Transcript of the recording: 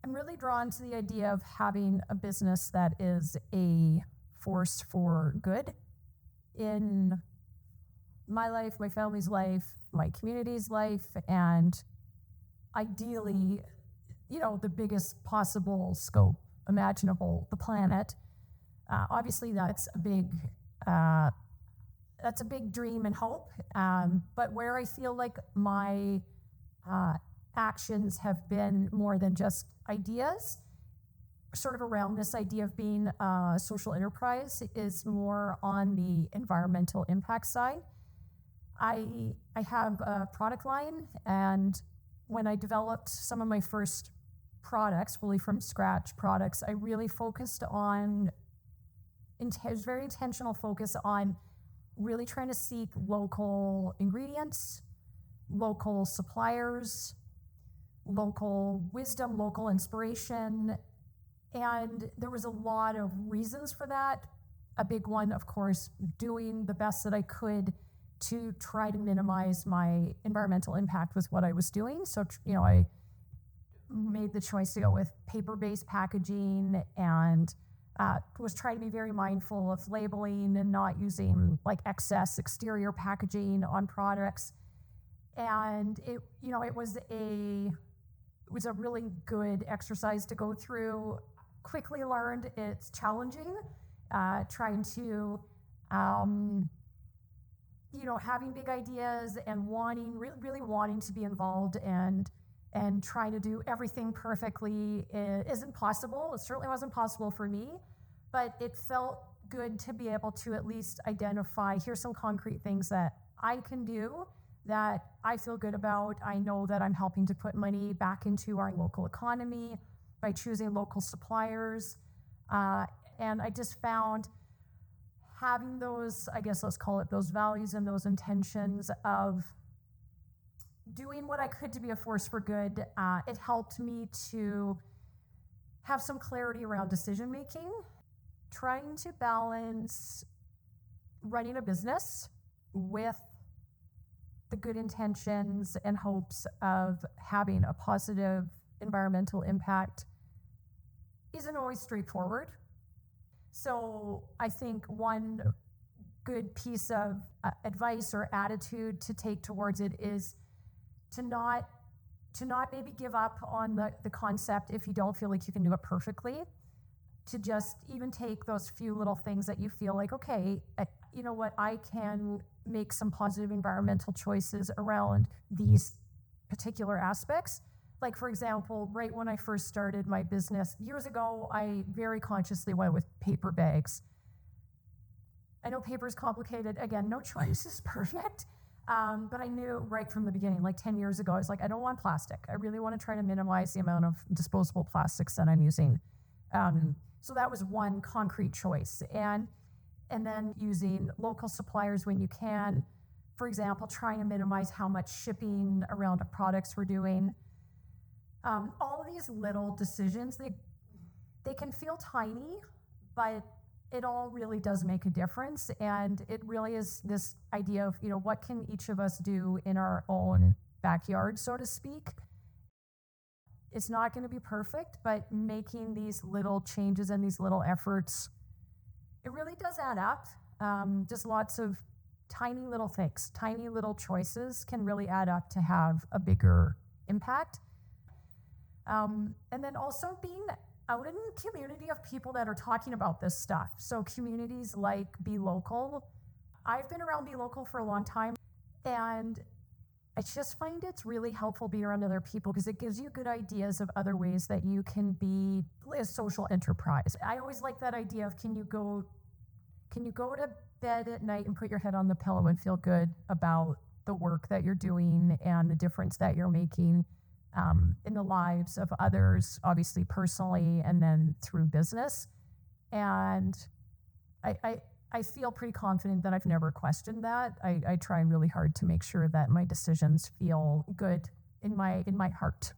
I'm really drawn to the idea of having a business that is a force for good in my life, my family's life, my community's life, and ideally, the biggest possible scope imaginable, the planet. Obviously, uh, that's a big dream and hope. But where I feel like my uh, actions have been more than just ideas, sort of around this idea of being a social enterprise, is more on the environmental impact side. I have a product line, and when I developed some of my first products, fully from scratch products, I really focused on, very intentional focus on really trying to seek local ingredients, local suppliers, local wisdom, local inspiration. And there was a lot of reasons for that. A big one, of course, doing the best that I could to try to minimize my environmental impact with what I was doing. So, I made the choice to go with paper-based packaging and was trying to be very mindful of labeling and not using like excess exterior packaging on products. And it was a really good exercise to go through. Quickly learned it's challenging, trying to, having big ideas and really wanting to be involved and trying to do everything perfectly isn't possible. It certainly wasn't possible for me, but it felt good to be able to at least identify, here's some concrete things that I can do that I feel good about. I know that I'm helping to put money back into our local economy by choosing local suppliers. And I just found having those, I guess let's call it those values and those intentions of doing what I could to be a force for good, it helped me to have some clarity around decision making, trying to balance running a business with the good intentions and hopes of having a positive environmental impact isn't always straightforward. So I think one good piece of advice or attitude to take towards it is to not maybe give up on the concept if you don't feel like you can do it perfectly, to just even take those few little things that you feel like, okay, you know what, I can make some positive environmental choices around these particular aspects. Like, for example, right when I first started my business years ago, I very consciously went with paper bags. I know paper is complicated. Again, no choice is perfect. But I knew right from the beginning, like 10 years ago, I was like, I don't want plastic. I really want to try to minimize the amount of disposable plastics that I'm using. So that was one concrete choice. And then using local suppliers when you can. For example, trying to minimize how much shipping around the products we're doing. All of these little decisions, they can feel tiny, but it all really does make a difference. And it really is this idea of, what can each of us do in our own backyard, so to speak. It's not going to be perfect, but making these little changes and these little efforts, it really does add up. Just lots of tiny little things, tiny little choices can really add up to have a bigger impact. And then also being out in a community of people that are talking about this stuff. So communities like Be Local. I've been around Be Local for a long time, and I just find it's really helpful being around other people because it gives you good ideas of other ways that you can be a social enterprise. I always like that idea of can you go to bed at night and put your head on the pillow and feel good about the work that you're doing and the difference that you're making in the lives of others, obviously personally, and then through business. And I feel pretty confident that I've never questioned that. I try really hard to make sure that my decisions feel good in my heart.